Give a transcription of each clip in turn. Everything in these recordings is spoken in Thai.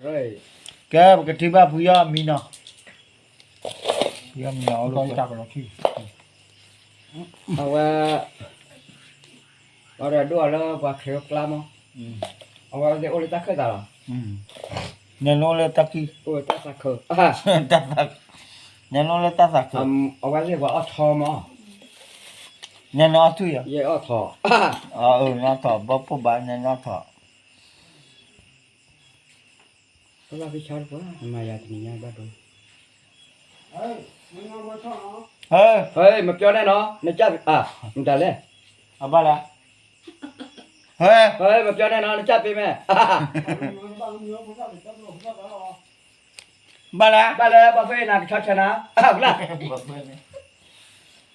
Rồi. cái thứ ba bây giờ mình nó bây giờ mình nó Coi luôn chặt nó chi. Awa. Ora dua lo ba kheo klamo. Awa de ole ta khada la. nên nó là ta kia O ta sa kho. Ah. ta sạc nên nó là ta sạc Awa de wa atho ma. nên nó thui à Ye atho. Ah. nó thọ bắp bắp bán nên nó thọ Ola bi char ba. Ma ya ni nya ba do. Hey, mà kêu đây nó chắc à, chúng ta lên. à ba là hey Hey, mà kêu đây nó chắc đi mẹ. Ba là ba phê nào chắc chắn á. À, bla.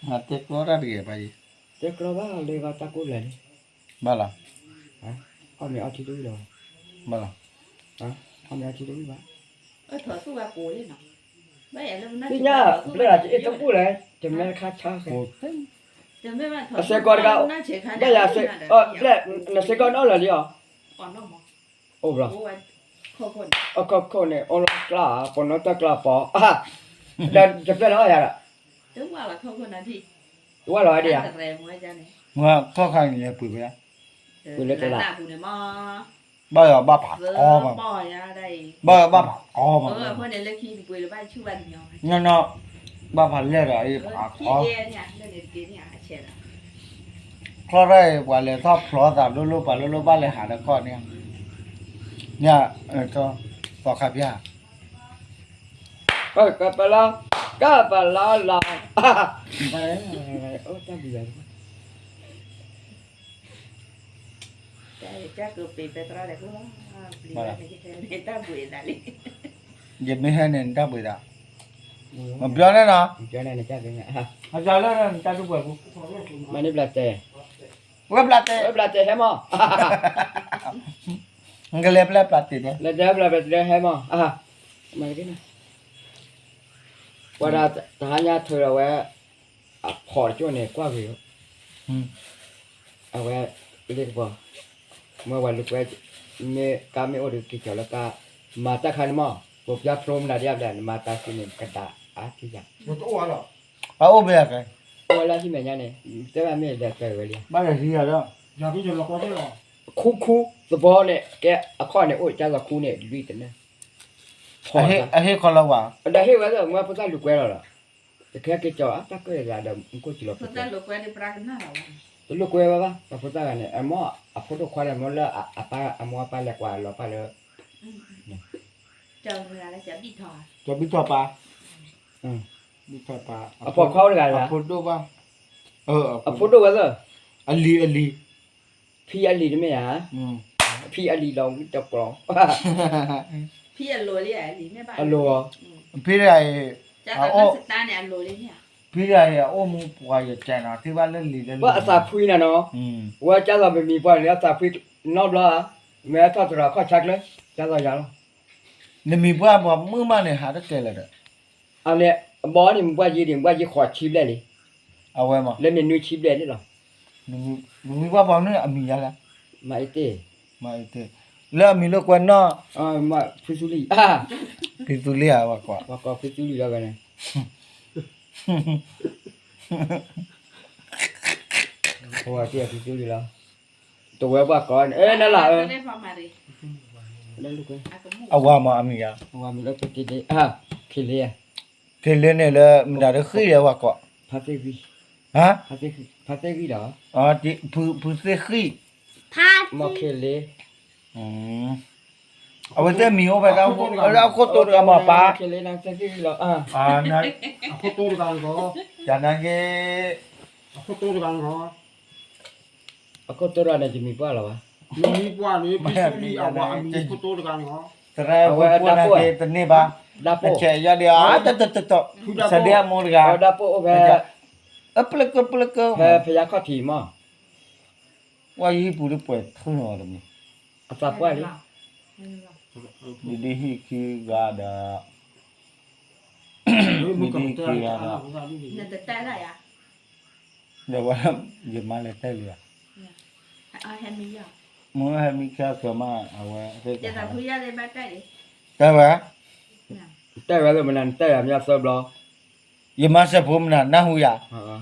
mà tết có ra gì vậy Thế cơ ba lấy vào ta cố lên. ba là Hả? Ông này ăn chi đuôi rồi. ba là Hả? Ông này ăn chi đuôi ba. Thở xuống qua cuối lên nó. Thì nhá, bây giờ chị tao cố lên, thì mẹ khá cha cái. Sẽ còn gạo. Bây giờ sẽ, là sẽ còn nó là gì à? Còn nó mà. Ồ bro. Khô Cô này, ông là còn nó ta là bỏ. À, dan chụp lên nó vậy à? Đúng qua là khô là gì? Quá rồi đi à? mà khó khăn gì bự vậy Là phụ này mà. bao giờ ba phải o mà Bò ra đây. bao giờ ba phải o mà Hôm nay lên khi bị quỳ là ba chú ban nhau. nhưng nó ba phải lên rồi à Khi o đi nha, lên đến nhà chết rồi. khó đây qua lên top floor ta lulu ba lulu ba lên hạ được con nha nha cho khắp ya Ôi, cà bà la. À, ôi ta bị vậy. Chắc cứ bị Petra đấy cũng bị ta bụi ra đi. giờ mới hay nên ta bự đã mà bây giờ nó Chỗ này là chắc cái ngã. à giờ nó ta chụp vậy Mà nếp là tè. web latte Nếp là tè hả mò? cái lẹp latte đấy Là tè hả mò? À, mà cái này. Qua ra ta nhà thôi là quẹ khỏi chỗ này qua về. À quẹ đi qua. Mà qua lúc quẹ mẹ cá mẹ ở được cái chỗ là cá mà ta khai mò. Bộ giác from là điệp đàn mà ta xin cái ta á thì dạng. Nó tốt quá rồi. à ô bây giờ cái Qua là thì mẹ nhà này. Thế là mẹ là cái vậy. ba giờ gì rồi đó Giờ bây giờ là có thế rồi. Khu the ball này cái khoa này ôi cha là khu này đi tới này. à hết con lâu à Đã hiểu rồi mà phải lục quay rồi. Cái chỗ ta cái là đầm cũng chỉ lục. Chúng ta lục qua đi prag nào. Lục quay ba ba phải ta này em mò photo khoa này mò là apa amo apa là qua lo pa lo. Chờ ra là chả bị thò. cho biết cho ba biết cho ba Apa khoa là là. photo ba Photo bao giờ? ali Phi ali đấy mày hả? Phi ali lòng chọc lòng. Phi ăn lồi đi à, lý mấy bạn. Alo. phía này Chắc là nó sẽ ta này ăn lồi đi nhỉ. phía này ô mu quay giờ chạy nào thứ ba lên lì lên Ba sa phui nè nó. Wa cha là mình qua này sa phui nó lo. Mẹ ta tụi nó khó chắc đấy. Cha là sao? nên mình qua mà mưa mà này hạ đất kề là được Anh này bó thì mình qua gì khỏi chip lên đi. à vậy mà Lên mình nuôi chip lên đấy rồi. mình qua bao nữa mình ra là Mà ít mà thế là mình lo quen nó mà phi du lịch à thì tôi lia vào quả mà có phi du lịch ra cái này hoa kia phi du lịch là tụi bà con ê nó là đây lúc ấy à qua mà mình ra hoa mình lấy cái đấy à khi liền thì lên này là mình đã được khơi vào quả phát thế vi hả phát thế vi đó à thì phụ sẽ khơi mà khi liền à bây giờ mình phải đâu có tôi được mà ba khi liền đang thế vi là à này Photo được ăn có. cho nên cái Photo được ăn có. có tôi ra này chỉ mình qua rồi Mình qua này đi à qua mình photo được ăn có. Tera bukan ada tene ba. Dapo. Cek ya dia. Tetap. Sedia mau ga. dapo về Apelek về phải ra khó thì mà Wah ini bulu pun thun orang ni. apa qua đi Jadi hiki ga ada. Mình cầm Jadi tay kia ăn ada. không ra đi. Nên tự tay lại à? Jawab gimana tadi ya. Ai hem mình giờ. Mau hamika kema awak. Giờ là phu gia lên ba tay đi. แต่ว่า แต่ว่ามันนั่นแต่มีสอบล้อ อย่ามาเสพผมน่ะนะหูยา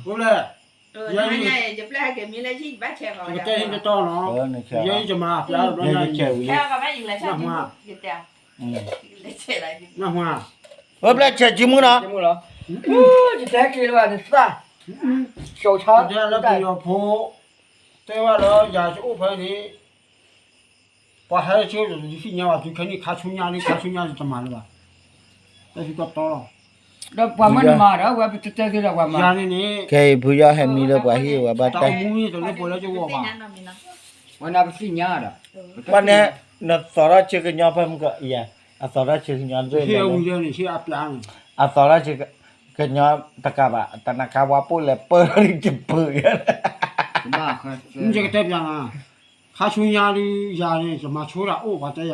不嘞， เนี่ยจะแปลกมีอะไรที่บ้าแช่เขา 这个这些到 เออ 了， นี่แค่ 也就嘛，不要不 เนี่ย 要 แค่วิ แค่ก็ไม่อีกแล้วใช่ไหมกินแต่ อืม เลยเช่อะไร 那话， เออเปล่าเจ็ดจิมุนะ จิมุเหรอจะแท้กี่ว่าจะซ่าโชว์ช้า 这样那不要破，再完了也是我陪你，把孩子接着你去年话就肯定看出年的，看出年是怎么了吧？那就到了， แล้วความมันมาแล้วว่าจะเจอที่เราความมา 年的你， แค่ผู้ยาให้มีแล้วว่าเฮียว่าบ่ 到 ได้ 母的都不来就我 เป็น 吧 นั่。นเรามีนะ วันนั้นเป็นสิ่งยากอ่ะ วันนี้น่ะสอระเชกญอเพิ่มก็อีอ่ะสอระเชกญอด้วย 现在我讲的现在变了， อ่ะสอระเชกญอตะกะบะตะนะกะว่าปุ้เลยเปิ้ลจิบปื้อ บ้าเคย 你这个代表啊，看出年的年的怎么出了？哦，把这样，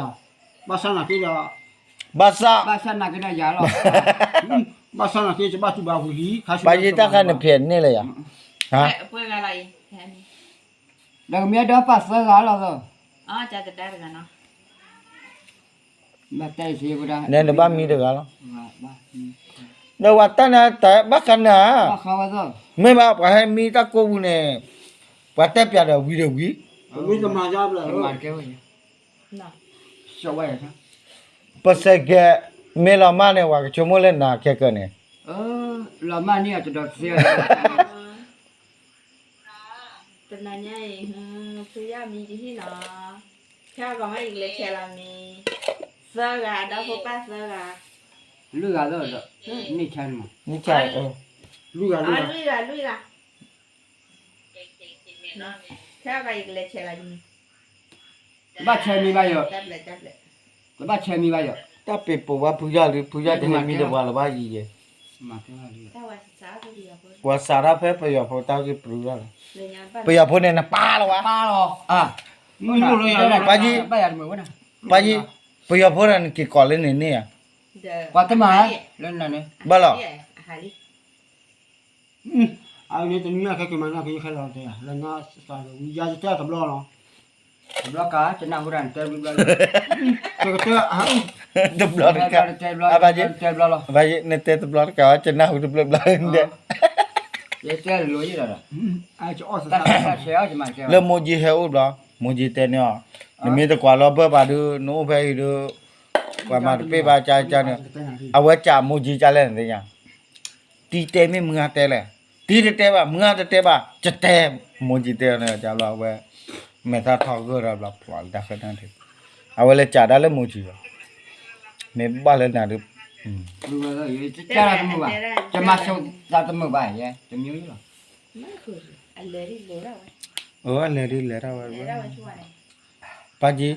把上了给了， บาซา บ้าฉันนักกินยาหรอ 把上了给就把就把回离，看出 ไปยิตาคันเพียนนี่เลยอ่ะฮะ เพื่ออะไรแค่นี้ แล้วเมียเดินปัสสาวะแล้วก็ อ๋อจะได้กันเนาะ มาแต่สิบุได้ เนี่ยบ้ามีเด้อกัน บ้า เดี๋ยวว่าตะนะแต่บักกันนะ บ้าเขาว่าก็ ไม่บ้าไปให้มีตะโกบุเนี่ยว่าแต่เปียดวีเดวี 为什么家不了？ มาเกี่ยวอยู่ เนาะ ชอบไว้ฮะ ปัสแกเมลามาเนี่ยว่าชโมเลนะแค่กันเนี่ย เรามาเนี่ยจะโดดเสีย ตอนนั้นเนี่ยคือย่ามีที่เนาะแค่ก็ไม่อีกเลยแค่เรามีเสื้อกาดาวป้าเสื้อกา เลือดเลยนี่ฉันมา นี่ใช่เออ 路啊 อ๋อ 路啊， ลุยละเนาะแค่ก็อีกเลยแค่เรามี บ้าเชมีบ้าเยอะ จับเลยจับเลย บ้าเชมีบ้าเยอะ ตาเปปว่าผู้ยาหรือผู้ยาที่มีเดว่าละบ้ายีเย มาเกี่ยวเลย ถ้าว่าสาวก็ดีอ่ะเพื่อน ว่าสาระเพ่ไปอย่าพอตาที่ปรุละ เลยยังป้า ไปอย่าพอเนี่ยนะป้าละวะ ป้าหรออ่ะ 你路了呀？ ป้าจีป้าอยากมือวะนะ ป้าจีไปอย่าพอเนี่ยกี่ก่อนเลยเนี่ย เดี๋ยว กว่าจะมาเล่นอะไรเนี่ย บ้าหรอ หาลิ 啊，你这女儿开嘛，那可以开了的呀，人家啥的，你家就这怎么了？ บล็อกก้าจะนั่งกันเต็มบล็อก 这个这啊， ดับลอดกัน เต็มบล็อก อ่ะป้าจี เต็มบล็อก ป้าจีเนี่ยเตะดับลอดกันจะน่าหุ่นดับลอดเนี่ย เจ๊เจ๊รวยอยู่แล้ว 哎，就二十 แต่ 三。 ถ้าเชียวจะมาเชียว เริ่มโมจิเฮอุบลอโมจิเตเนี่ยมีแต่กว่าเราเบอร์บาดูโน้ไปดูกว่ามาเปบาจาจาเนี่ยเอาไว้จ่าโมจิจาเล่นเนี่ยตีเตไม่มึงเตะเลยตีเตะบ้ามึงเตะบ้าจะเตะโมจิเตเนี่ยจะเราไว้เมตาทอกก็เราเราพลอยได้ขนาดนี้เอาไว้เลยจ่าได้เลยโมจิเมบ้าเลยนะดู รวยเลยจะอะไรตัวมือบ้าจะมาโชว์จะตัวมือบ้าเย้จะมีอยู่หรอ ไม่คืออะไรเลยแล้ว เออเลยดิเลยเราไว้ แล้วช่วย ป้าจี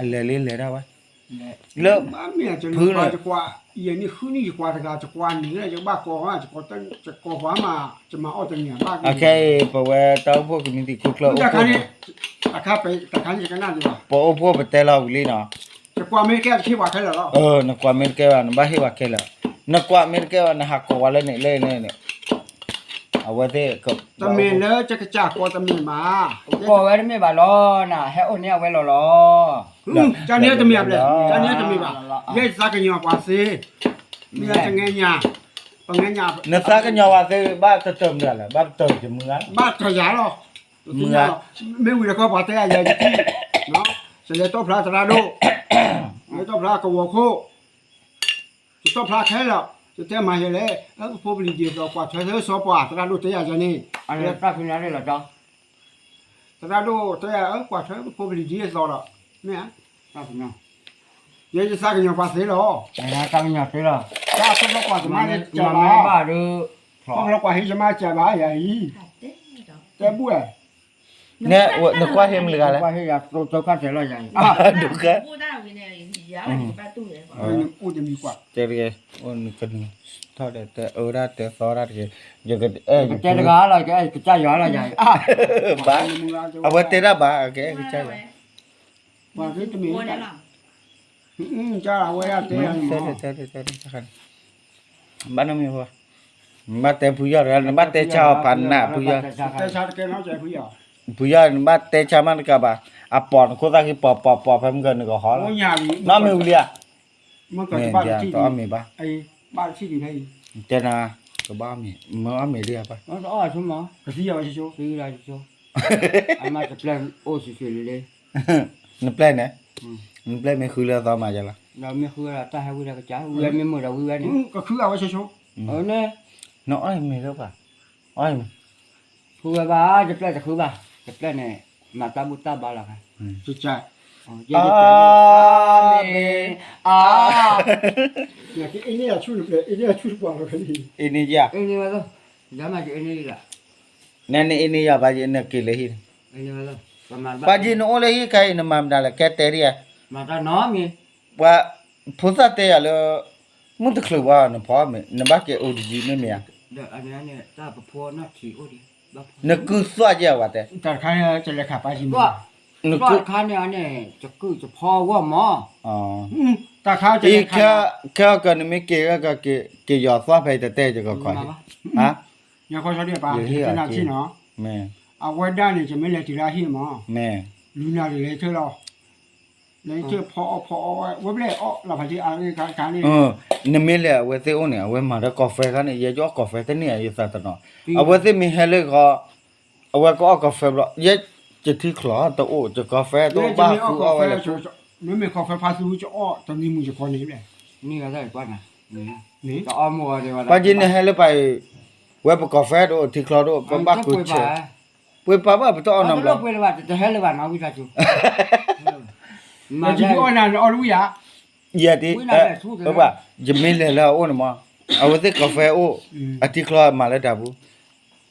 เลยเลยเราไว้ เลิก 妈咪，这你挂就挂，也你后你就挂这个就挂你了，就把挂完就挂等就挂完嘛，就嘛熬等年把。 โอเคเพราะว่าตอนพวกมีติคุกแล้ว 你看你，看ไป看你这个哪里吧？ พอพวกไปเตะเราลีเนาะ 这挂没盖去挖开了了。 เออนักว่าเมริกานะบ้าให้ว่าแค่ละนักว่าเมริกานะหักกว่าเลยเนี่ยเอาไว้เถอะกับ ตะเมนเลยจะกระจากตะเมนมา ก็ไว้ไม่บ้าล้อน่ะให้โอเนี่ยไว้ล้อ จานนี้ตะเมนเลยจานนี้ตะเมนบ่เยสักกันยอกว่าสิมีจะไงญาปังไงญา นักสักกันยาวว่าเถอะบ้าเติมเดือดละบ้าเติมจะมึงอ่ะ บ้าขยายหรอไม่วิ่งก็บ่แต่ใหญ่ที่เนาะเสร็จตัวพระตราโดแล้วตัวพระก็วัวโคตัวพระแค่แล้วจะแต่มาเห็นเลยแล้วพวกลิเดียก็กว่าเธอสอบว่าตราโดแต่ใหญ่จะนี่ อันนี้ปลาพินาเลยเหรอจ๊ะ ตราโดแต่กว่าเธอพวกลิเดียสอบละเนี่ย ปลาพินา เยจะสักกันยอกว่าสิหรอ แต่ถ้าตั้งยาสิล่ะ จ้าคนละกว่าจะ มั มาน จะ มัน มา ไม่บ้าหรือ คนละกว่าให้จะมาจะมาใหญ่ ขาดเด้ดอก แต่บุ้ย เนี่ยนักว่าเฮมเหลือแล้ว ว่าให้อยากตัวกันเสียแล้วยัง ดูกัน พูดได้วินัยยาป้าตู้เลย กูจะมีกว่า เจอเลยโอ้นึกกันทอดแต่เออได้แต่ซอได้เลยยังกันเอ้ย เจ๊กาอะไรแกจะจ่ายอะไรยัง บ้าเอาไว้เตะได้บ้าโอเคใช่ ว่าที่จะมี โอ้เนี่ยหรอ จ้าเอาไว้เตะ เตะกันบ้านน้ำมีหัวบ้านเตะผู้ยอดกันบ้านเตะชาวพันน่ะผู้ยอด แต่ชาติแกน้องใจผู้ใหญ่ ผู้ยอดบ้านเตะชามันกับบ้าอ่ะปอนโคตรที่ปอไปมันกันก็หอ โอ้ แล้ว ยาลี น้องไม่รู้เรีย มันก็ แม่ จะบ้าน จ้า ที่ ต่อเมบ้า ไอ้บ้านที่ดีให้ เจนาก็บ้าเมมาเมเรียป่ะ อ๋อชุมอ๋อก ระที่เอาชิโช ซื้อได้ชุมไอ้มาจะแปลงโอ้สิเลย นึกแปลนะนึกแปลไม่คือเรือต่อมาจ้ะล่ะ เราไม่คือเราตาให้วิเราก็จ้าวิไม่มือเราวินี่ ก็คือเอาชิโช เนี่ย น้อยไม่รู้ป่ะอ้อย คือบ้าจะแปลจะคือบ้าจะแปลเนี่ยมาตาบุตาบ้าละค่ะ จิตใจ อาเมนอา เนี่ยที่ไอ้เนี่ยช่วยเลยไอ้เนี่ยช่วยบอกเราคดี อินี่จ้ะ เอ็นี่มาแล้วจะมาจะเอ็นี่ละ นั่นอินี่จ้ะบ้าจีนกิเลหิ เอ็นี่มาแล้วประมาณ บ้าจีนโอเลหิใครนมามดาละแกเตเรีย มาตาน้อมี ว่าพุทธเตยอะเลยมุตคลุว่านพ่อเมนบ้าเกโอดีจีไม่เมีย เดี๋ยวอันนี้เนี่ยตาประพอนักขี่โอ้ดิบ้า นึกคือสวดเจ้าว่าแต่ แต่ใครจะเลยขับไปชิม ก็ นึก ก็ คือ คันเนี่ยเนี่ยจะคือจะพอว่าหมอ อ๋อ แต่เขาจะ อี เลย แค่แค่กันไม่เกก็เกยอดสวดไปแต่เตจะก็คอยฮะ อย่าคอยเขาเรียกป่ะขนาดที่เนาะ แม่ เอาไว้ด้านนี่จะไม่เลยทีละที่มั้ง แม่ ลูนาเลยเธอเราเลยเธอพอไว้เลยอ๋อเราพอดีอะไรการนี่ นเมเลเวเตโอเนี่ยเวมาดกาแฟกันเนี่ยยอกาแฟแต่เนี่ยอยู่ซะตะเนาะเอาเวเตมีเฮเลก็เอาเวก็กาแฟบ่ยจะที่คลอตะโอจะกาแฟตะบ้าฟูเอาไว้เลย ไม่มีกาแฟพาสูจะอ๋อตอนนี้มึงจะคนนี้เลย นี่ก็ได้กว่านะนี่ นี่ จะอ้อมมัวเดี๋ยว ปาจินเฮเลไปเวบกาแฟโดที่คลอโดก็บ้ากูเชปุยป้าบ้าบ่ต้องเอา น้ำ นำ ล ละ งไปเลยว่าจะให้เลยว่าน้องวิจารณ์ มาจีอ๋อนั่นอ๋อรู้ยา เยติว่าจะมีเลยแล้วโอ้นมาเอาเวเตกาแฟโออที่คลอมาแล้วดาบู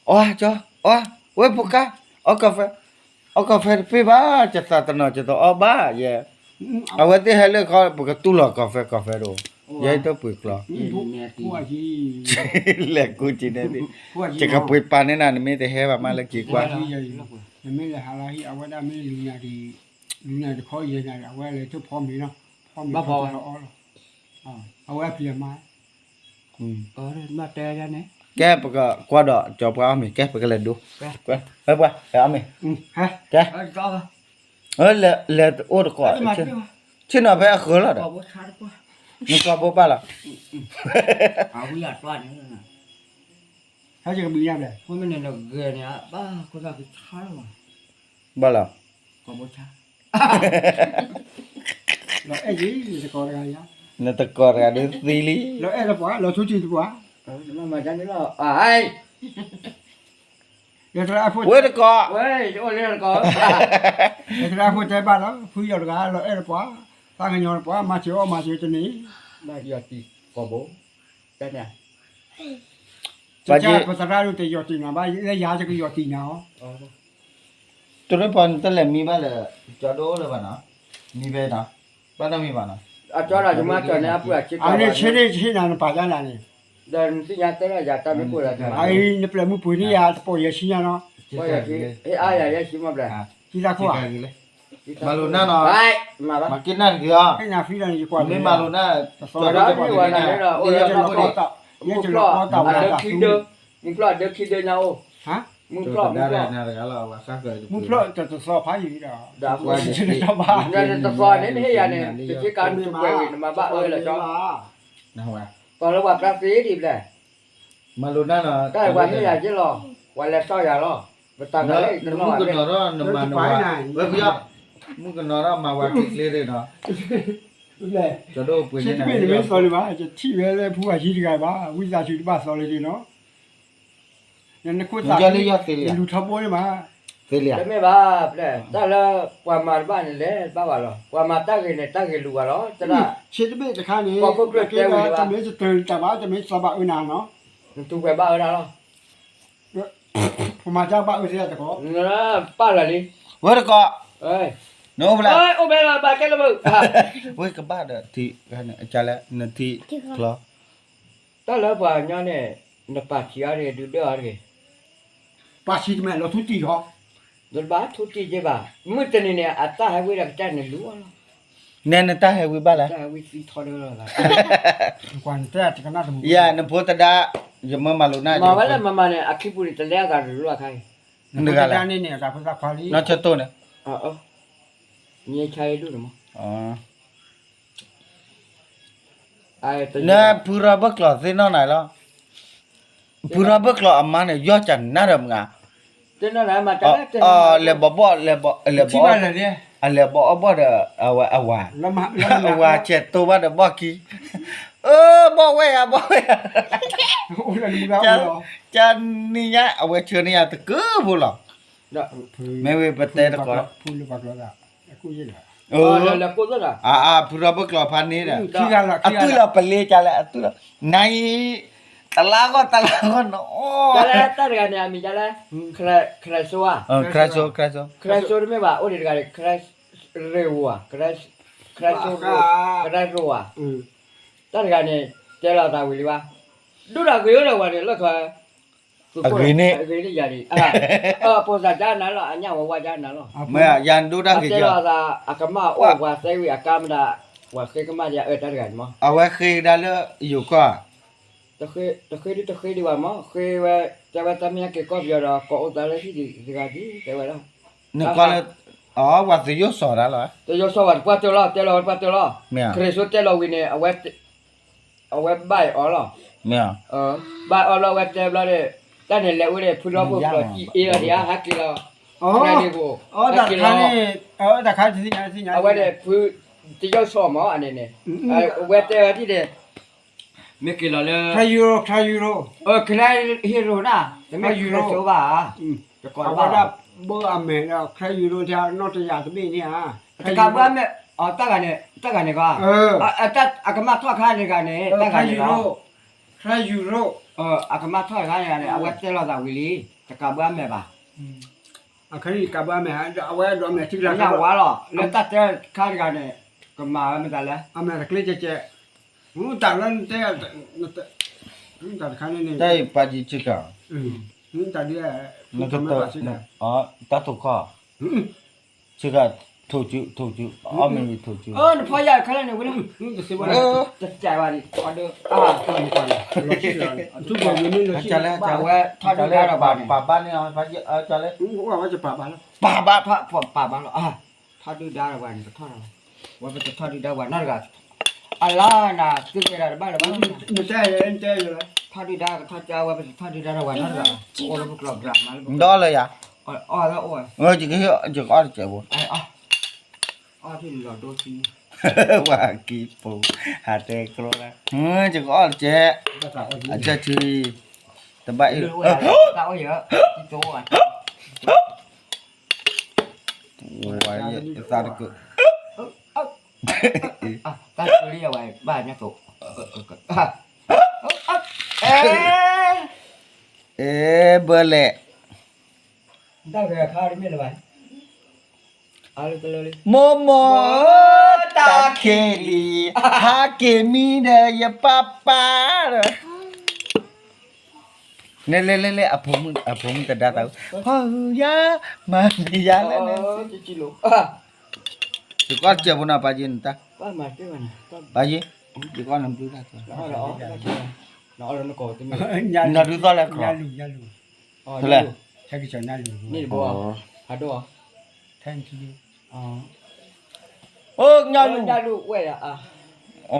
อ๋อจ้ะอ๋อเวบุกะเอากาแฟเอากาแฟไปบ้าจะซะตะเนาะจะต้องเอาบ้าเยเอาเวเตเฮเลก็ปกตุลกาแฟโดยายต้องปุยคลอ ผู้อาชี แหลกกูจีเนี่ยดิจะกับปุยปานเนี่ยนะไม่แต่แห่ว่ามาละกี่กว่า ที่ใหญ่ไม่เลยหาอะไรเอาไว้ได้ไม่ลูนาดีคอยยังไงเอาไว้เลยทุกพร้อมดีเนาะพร้อมเอาเอาไว้เพียมา มาแต่ยังไง แกปะก็กว่าดอกจอบเอามีแกปะก็เลยดูกว่าเฮ้ยว่าเอามี ฮะ แก ก็ leโอ้ดกว่าชื่อน่ะไปอะคือละด ก็ อก บ่ขาดกว่า นี่ก็บ่ปะล่ะ เอาวิญญาณว่านี่นะ เขาจะมีอย่างไร เพราะมันเนี่ยเกลือเนี่ยบ้าคนละคือขาดว่ะ บ่ล่ะ ก็บ่ขาด เราไอ้ยี่จะก่ออะไรยะ น่ะตะกอรกันซีลี เราไอ้เราปะเราทุจีตัว มาจันนี่ล่ะไอ้ เดี๋ยวเราพูด เว้ยตะกอ เว้ยโอ้เรียนก็ เดี๋ยวเราพูดใจบ้านแล้วพูดยาวกันเราไอ้เราปะตั้งเงินปะมาเชียวจะหนี มาเดียวตีก็บ่แต่เนี่ย จะจ้าภาษาเราแต่ยอดตีนะบ้านแล้วยาจะก็ยอดตีเนาะ ตัวนั้นปอนตะแลมีบ่ล่ะจอโดเลยบ่เนาะมีไปเนาะบ่ต้องมีบ่เนาะ อ่ะจอละจะมาจอเนี่ยปุ๊บชิ อันนี้เชื่อได้เชื่อนั่นป่าจ้านั่นนี่ เดินสิยาแต่ละยาตาไม่กูละจ้ะ ไอ้เนี่ยเปล่ามือปุ๋ยนี่ยาปอยชิญาเนาะ ว่าอย่างที่อ้ายาชิมาบ่ ที่ตาขวา มาลูน่าเนาะ ไปมาบ่ มากินนั่นคืออ่ะ ให้นาฟีนั่นดีกว่า ไม่มาลูน่า จอละนี่ว่านั่นเนาะโอ้ย จะ มา ล็อก บ่ ต่อเนี่ยจะล็อกต่อ อัน มา เด็ก ต่อ คิดเด้อมึงปลอดเด็กคิดเด้อเนาะ ฮะ มึงปลอดมึงปลอด น่าแล้วว่าซักเลย มึงเพราะจะสอบพายอยู่ดอก ดาบว่า จะได้ชาวบ้าน นั่นตะกอนนี่ให้ยาเนี่ยจะการถูกแกวินมาบ้าละจ้อ นะว่า ตอนระหว่างพระศรีดิบแหละ มาลูน่าเนาะ ก็วันนี้อยากจะรอวันแล้วซ้อยารอไปตั้ง เนาะ เลย มึงก็นอรอนมาเนาะเว้ยพี่อ่ะมึงก็นอรอมาว่าคลิกเลยเนาะ เลย จะโดปืน เช็ นี่ ด นะ ไม่ได้สอนเลยว่าจะที่เวลาผู้อาชีพกันบ้าวิชาชีพบ้าสอนเลยดีเนาะนั่นคุณตาดูทับโบยมา เสีย แต่ไม่บ้าแหละแต่ละความมาบ้านนี่แหละบ้าว่าหรอความมาตั้งเนี่ยตั้งให้รู้ว่าหรอจะได้ เช็ดไม่จะข้านี้จะไม่จะตื่นแต่ว่าจะไม่สบายนานเนาะ ถูกไปบ้าแล้วหรอ ผมมาจากบ้านเสียแต่ขอ นะป้าละนี่ เว้ยก็ เอ้ย โน้บละ เอ้ยโอเบลาบ้าแกละมึง เว้ยกับบ้านเด้อที่กันจะแล้วนาทีคลอ แต่ละบ้านเนี่ยนปัจจัยเนี่ยดูเด้ออะไร ป้าชีทแม่เราทุกทีเหรอ ดูบ้าทุกทีเจ้าบ้ามื้อตอนนี้อัตตาให้วิรักจันเนี่ยรู้ว่า แน่นตาให้วิบ้าละ แต่วิธีทอดเลยล่ะ กวนแต่จะน่าสมุน อย่านโพตดาจะมาลูน่า มาวันละมาเนี่ยอาคิปุริตะเลียกันรู้ว่าใคร นึกอะไรนี่เนี่ยจากภาษาควาลี นอชโตเนี่ย นี่ใช่ดูหรือมั้ง อ๋อ นะพูราบักหลอสินอไหนล่ะพูราบักหลออามาเนี่ยยอจันน่าเริ่มงา เจ้าไหนมาจ้า เลบบ่เลบที่บ้านเลยเนี่ย เลบบ่เด้อาวา แล้วมา าวาเจ็ดตัวว่าเด้อบ่กี้บ่เว้ยบ่เว้ย โอ้ยมึงแล้ว จันนี่ยะเอาไว้เชื่อนี่ยะตะกือบ่ล่ะแม่เว้ยปะเตตะกอ พูดเรื่องบักแล้วกูยี่แหละ แล้วกูจะล่ะ พูราบักหลอพันนี้น่ะ ขี้กันละ tu la pele chala tu la nai talago no จ้าแล้วตากันเนี่ยมีจ้าแล้วใครซัว kraso ใครซัวไม่ว่าโอ้ดีกันใครเร็วอ่ะใครซัวใครรัวตากันเนี่ยเจ้าเราตาวิลว่าดูละก็อยู่แล้ววันนี้แล้วก็agrini jadi posa jana lo anya wa jana lo me yan du da ke ja da akama o wa sai wi akam da wa ke kama ya ta gan mo awa ke da le yu ko ta ke di wa mo ke wa ja wa ta mi ke ko byo da ko o da le di ga di te wa la ne ko le wa se yo so da lo te yo so wa pa te lo kre so te lo wi ne awa bai o lo me bai o lo wa te lo de ta ne le wi de phu lo phu lo ji e la dia ha ki lo อ๋อแต่คันนี่แต่คันที่ไหน เอาไว้เด้คือที่เจ้าชอบมาอันนี้เนี่ยเวทที่เด้ไม่กี่ละเลย ใครยูโรใครฮีโร่นะแต่ไม่ยูโรโซบ้าจะก่อน เอา ว่า ว่าเบอร์อเมริกาใครยูโรที่นอตยาตะบีนี่ฮะ แต่การว่าแม่อ๋อตากันเนี่ยก็แต่อากามาทอดข้าวเนี่ยกันเนี่ยตากันเนี่ยใครยูโรอากามาทอดข้าวเนี่ยเอาไว้เจเราตาวิลีแต่การว่าแม่ป่ะอะคันนี้กับว่าแม่เอาไว้ดอมแม่ที่ละ เนี่ยว่าหรอแล้วตัดเจข้าวกันเนี่ยก็มาไม่ได้แล้ว อเมริกาเจ๊แต่ละแต่คันนี้ dai pa ji chika แต่เดียว na to ta to ko chika thoju ami thoju พอใหญ่ขนาดนี้เว้ยจะจ่ายว่าดิขอดูทุกคนมีนี่เลย chala ว่าทอดได้หรอบ้าน pa ba ni pa ji chala ว่าจะป่าบ้านแล้ว ป่าบ้านป่าบ้านหรอทอดได้หรอบ้านก็ทอดว่าจะทอดได้บ้านนั่นก็อะไรนะซื้อได้บ้านหรือบ้าน ไม่ใช่เลย ทอดได้ก็ทอดเจ้าว่าเป็นทอดได้บ้านนั่นก็โอ้แล้วกรอบมาแล้ว đó là ya แล้วโอ้ย chỉ cái chỉ có được chạy bộ ที่หลอดโดซี và kỳ phụ hà tê kro ra chỉ có được chạy chạy chơi tầm bậy ตาโอ้ยเยอะที่โจ้อ่ะ Ôi, sao được cực ตาเรียกไว้บ้านเนี่ยโตbơ lẹ ได้เวลาข้าวได้ไม่ละบ้านเลย Momo takeli hakemi de ya papa le apa mun tak tahu oh ya mandi jalan cici lu Tukar je pun apa je entah ba mà cái này Baji di con làm thứ ra nó nó có cái nó thứ to là có Nyalu. Thôi là Saya kisah nyalu. ni bo ada Thank you. ô nhau luôn lu quay ô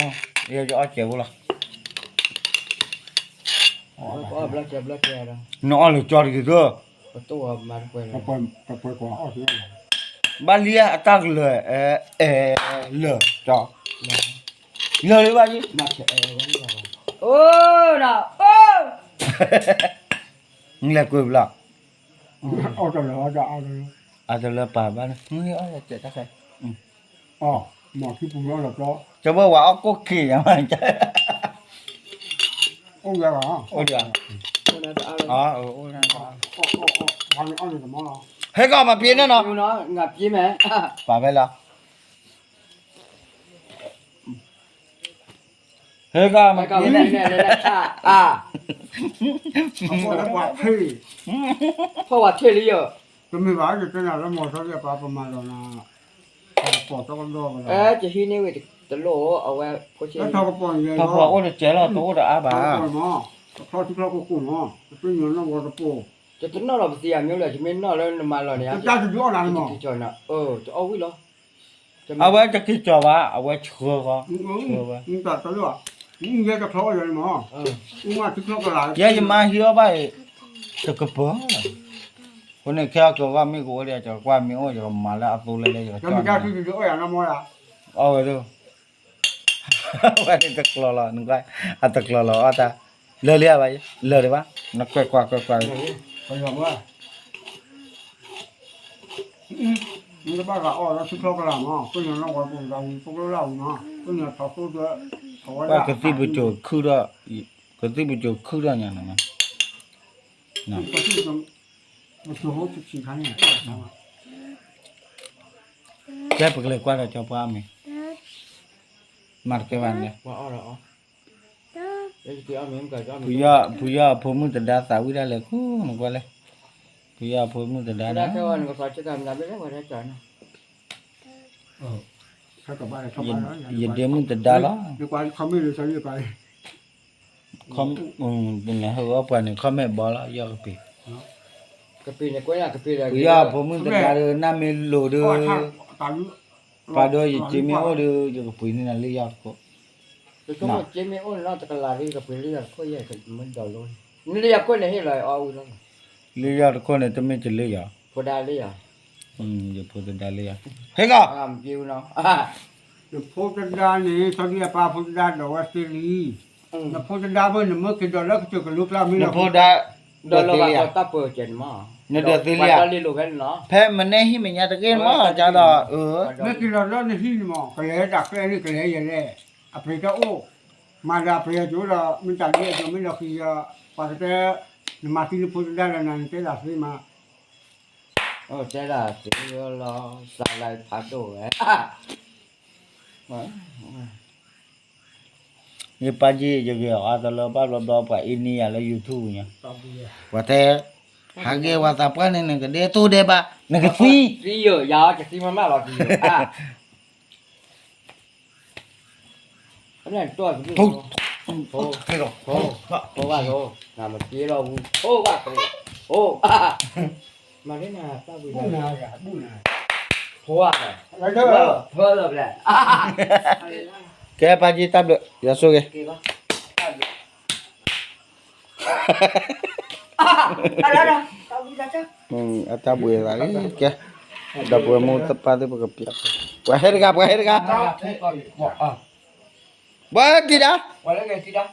giờ cho chịu là có black rồi nó là cho được cơ có to mà quay Apa kau awak ni? Balia tak lừa cho lừa đi bao nhiêu ô nào ô là cười là Awak dah. ada là bà ba người ở là chạy ta khai Mà khi phụ nữ là đó. cho bữa qua có kỳ mà chạy Ông ra hả? ôi giời ôi ra Anh được món nào? hết con mà biến nữa nó nó ngập gì mẹ bà vậy là hết con mà mày cầm biến này này Apa dah buat hey. เพราะว่าเที่ยวเยอะ Kami bawa kita nak lah motor dia apa malam nak. Potong kan dua malam. จะที่นี่เว้ยตะโลเอาไว้พอเช่ Kan tahu apa yang bà bà ôi là trẻ là tôi đã à bà Tahu mah. Tahu tu kalau aku mah. Tapi ni nak buat apa? จะต้นนอเราเสียมีเลยจะไม่นอแล้วมาเราเนี่ย Kita tu jual lah mah. ที่จอยน่ะจะเอาไว้เหรอ à với cho cái trò bà à với chưa con Tak tahu lah. 你也得考人嘛，我嘛只考个啦。 ye ma hiyo ba to ko bo ko ne kya ko wa mi ko le cho kwa mi o jo ma la a to le le jo 咱们家就是这样那么呀， o do wa ni to klo lo nu ka a to klo lo ata le le ba le de ba na kwa 为什么？你这把个哦，那只考个啦嘛，不能让我不让不够让嘛，不能他说的，我 wa ko ti bu jo khu do ko ti bu jo khu do nya na 那不是种，我最后去去看呢， ke pa le kwa da cho pa mi mar ke ban le ว่าอ๋อเหรอเดี๋ยวจะเอาเมมกับเอาเมม puya pho mu ta da sa wi da le ku no kwa le puya pho mu ta da ได้ da แค่วันก็พอจะทำได้ไม่ได้ว่าได้จอน 他干嘛的？他 ye de mu ta da lo 你管他没人生意管， khom bin la ho pa ni khom me bo lo yo pi กะปิเนี่ยก็อยากกะปิเลย puya pho mu ta da na me lo de 哦，他打鱼， pa do ye chi me o de yo pi ni na le yo ko แต่ก็เจมี่อ้นเราตะกลารีกะปิเรียกก็แยกกันมันดอลเลยนี่เรียกก็เนี่ยให้เลยเอาแล้ว le yo ko ne te me chi le yo พอได้เลยอ่ะ yo pho ta da le yo he ga งามจิวเนาะ ผู้จัดการนี่ตอนนี้ป้าผู้จัดการดอกวัสลีแล้วผู้จัดการเมื่อเมื่อกี้ดอกแล้วก็จะกระลุกแล้วมี ne แล้ว pho da ดอล do ลา te ร์ le ก็ yo ตะเปิดเจนมา ne do te le ดอ yo ลลาร์ลูกกันเนาะ phe ma ne hi me nya ta ke ma ja da เมื่อกี้ดอกแล้วนี่ที่นี่มั้งก็เลยดักเลยนี่ก็เลยอย่างนี้อภิษาโอมาดาเพียจูละมันจากนี้จะไม่ละคือปัจจัยมาที่ผู้จัดการนั่นเป็นหลักที่มา โอ้เจ้าล่ะสิรอสาลายพัดโดเอ้มา ye pa ji ye ge a da lo ba lo ba pa ini ya le youtube nya ตามที่ wa te ha ge wa ta pa ne ke de tu de ba ne ke fi สิเยอะยาวจะสิมามาหรอกสิอันนั้นตัวสิ tu โอ้ ke lo โอ้โอ้ว่าโอ้งามจีเราโอ้ว่าโอ้มาเล่นน่ะป้าบุญ บุญนาอย่าบุญนา โพว่า อะไรเถอะ เพ้อเลยแหละ ke pa ji tab de ya so ge กี่ก็อะไรนะตาบุญจ้ะ ata bu ya lagi ke da bu mu tepat de ke pia wa her ga บอกอ่ะ ba ti da วันแล้วไงกี่ดา